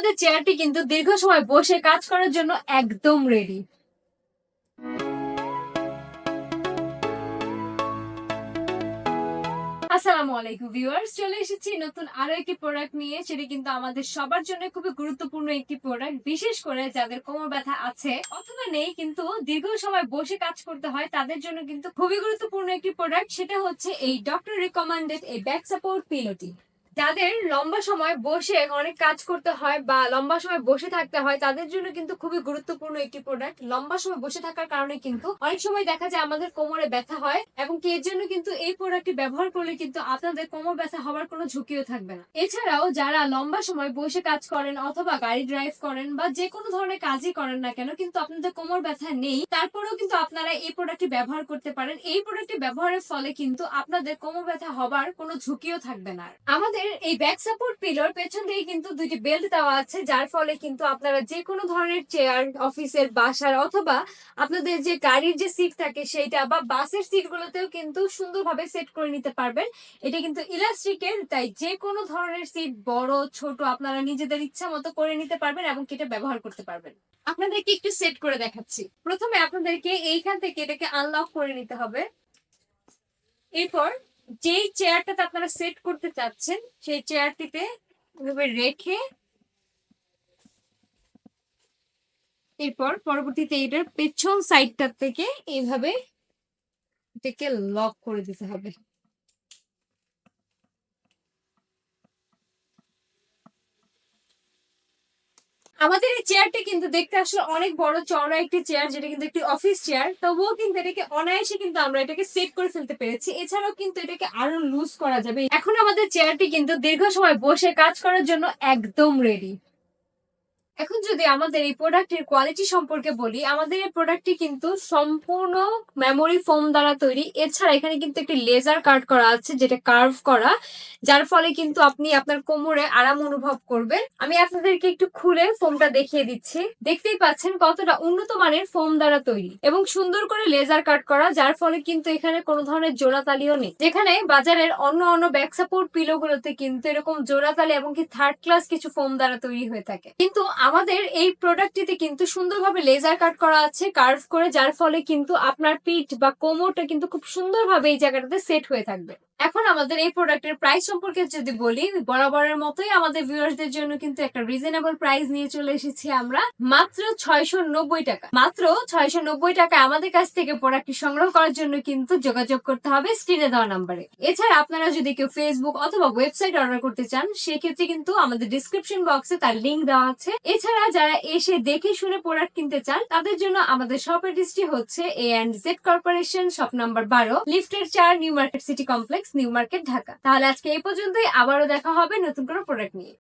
আমাদের চেয়ারটি কিন্তু দীর্ঘ সময় বসে কাজ করার জন্য একদম রেডি। আসসালামু আলাইকুম ভিউয়ার্স, চলে এসেছি নতুন আরো একটি প্রোডাক্ট নিয়ে। সেটি কিন্তু আমাদের সবার জন্য খুবই গুরুত্বপূর্ণ একটি প্রোডাক্ট, বিশেষ করে যাদের কোমর ব্যথা আছে অথবা নেই কিন্তু দীর্ঘ সময় বসে কাজ করতে হয় তাদের জন্য কিন্তু খুবই গুরুত্বপূর্ণ একটি প্রোডাক্ট। সেটা হচ্ছে এই ডক্টর রিকমেন্ডেড এই ব্যাক সাপোর্ট পিলোটি। যাদের লম্বা সময় বসে অনেক কাজ করতে হয় বা লম্বা সময় বসে থাকতে হয় তাদের জন্য কিন্তু খুবই গুরুত্বপূর্ণ একটি প্রোডাক্ট। লম্বা সময় বসে থাকার কারণে কিন্তু অনেক সময় দেখা যায় আমাদের কোমরে ব্যথা হয়, এবং এর জন্য কিন্তু এই প্রোডাক্টটি ব্যবহার করলে কিন্তু আপনাদের কোমর ব্যথা হওয়ার কোনো ঝুঁকিও থাকবে না। এছাড়াও যারা লম্বা সময় বসে কাজ করেন অথবা গাড়ি ড্রাইভ করেন বা যে কোনো ধরনের কাজই করেন না কেন, কিন্তু আপনাদের কোমর ব্যথা নেই, তারপরেও কিন্তু আপনারা এই প্রোডাক্টটি ব্যবহার করতে পারেন। এই প্রোডাক্টটি ব্যবহারের ফলে কিন্তু আপনাদের কোমর ব্যথা হবার কোনো ঝুঁকিও থাকবে না। আমাদের এই ব্যাক সাপোর্ট পিলোর পেছন দিয়ে কিন্তু দুটি বেল্ট দেওয়া আছে, যার ফলে কিন্তু আপনারা যে কোনো ধরনের চেয়ার, অফিসের, বাসার অথবা আপনাদের যে গাড়ির যে সিট থাকে সেইটা বা বাসের সিট গুলোতেও কিন্তু সুন্দরভাবে সেট করে নিতে পারবেন। এটা কিন্তু ইলাস্টিকের, তাই যে কোনো ধরনের সিট বড় ছোট আপনারা নিজেদের ইচ্ছা মতো করে নিতে পারবেন এবং এটা ব্যবহার করতে পারবেন। আপনাদেরকে একটু সেট করে দেখাচ্ছি। প্রথমে আপনাদেরকে এইখান থেকে এটাকে আনলক করে নিতে হবে। এরপর যেই চেয়ারটাতে আপনারা সেট করতে চাচ্ছেন সেই চেয়ারটিতে এভাবে রেখে এরপর পরবর্তীতে এটার পেছন সাইডটা থেকে এইভাবে এটাকে লক করে দিতে হবে। আমাদের এই চেয়ারটি কিন্তু দেখতে আসলে অনেক বড় চওড়া একটি চেয়ার, যেটা কিন্তু একটি অফিস চেয়ার, তবুও কিন্তু এটাকে অনায়াসে কিন্তু আমরা এটাকে সেট করে ফেলতে পেরেছি। এছাড়াও কিন্তু এটাকে আরো লুজ করা যাবে। এখন আমাদের চেয়ারটি কিন্তু দীর্ঘ সময় বসে কাজ করার জন্য একদম রেডি। এখন যদি আমাদের এই প্রোডাক্টের কোয়ালিটি সম্পর্কে বলি, আমাদের এই প্রোডাক্টটি কিন্তু সম্পূর্ণ মেমোরি ফোম দ্বারা তৈরি। এছাড়া এখানে কিন্তু একটি লেজার কাট করা আছে, যেটা কার্ভ করা, যার ফলে কিন্তু আপনি আপনার কোমরে আরাম অনুভব করবেন। আমি আপনাদেরকে একটু খুলে ফোমটা দেখিয়ে দিচ্ছি। দেখতেই পাচ্ছেন কতটা উন্নত মানের ফোম দ্বারা তৈরি এবং সুন্দর করে লেজার কাট করা, যার ফলে কিন্তু এখানে কোনো ধরনের জোড়াতালিও নেই। যেখানে বাজারের অন্য ব্যাক সাপোর্ট পিলো গুলোতে কিন্তু এরকম জোড়াতালি এবং কি থার্ড ক্লাস কিছু ফোম দ্বারা তৈরি হয়ে থাকে, কিন্তু আমাদের এই প্রোডাক্টটিতে কিন্তু সুন্দরভাবে লেজার কাট করা আছে কার্ভ করে, যার ফলে কিন্তু আপনার পিঠ বা কোমরটা কিন্তু খুব সুন্দরভাবে এই জায়গাটাতে সেট হয়ে থাকবে। এখন আমাদের এই প্রোডাক্টের প্রাইস সম্পর্কে যদি বলি, বরাবরের মতোই আমাদের ভিউয়ার্সদের জন্য কিন্তু একটা রিজনেবল প্রাইস নিয়ে চলে এসেছি আমরা। মাত্র 690 টাকা। মাত্র 690 টাকা আমাদের কাছ থেকে প্রোডাক্টটি সংগ্রহ করার জন্য কিন্তু যোগাযোগ করতে হবে স্ক্রিনে দেওয়া নাম্বারে। এছাড়া আপনারা যদি কেউ ফেসবুক অথবা ওয়েবসাইট অর্ডার করতে চান, সেক্ষেত্রে কিন্তু আমাদের ডিসক্রিপশন বক্সে তার লিংক দেওয়া আছে। এছাড়া যারা এসে দেখে শুনে প্রোডাক্ট কিনতে চান তাদের জন্য আমাদের শপ অ্যাড্রেসটি হচ্ছে A&Z কর্পোরেশন, শপ নাম্বার 12, লিফটের 4, new market city complex, new market, Dhaka. তাহলে আজকে এই পর্যন্তই, আবারও দেখা হবে নতুন কোনো প্রোডাক্ট নিয়ে।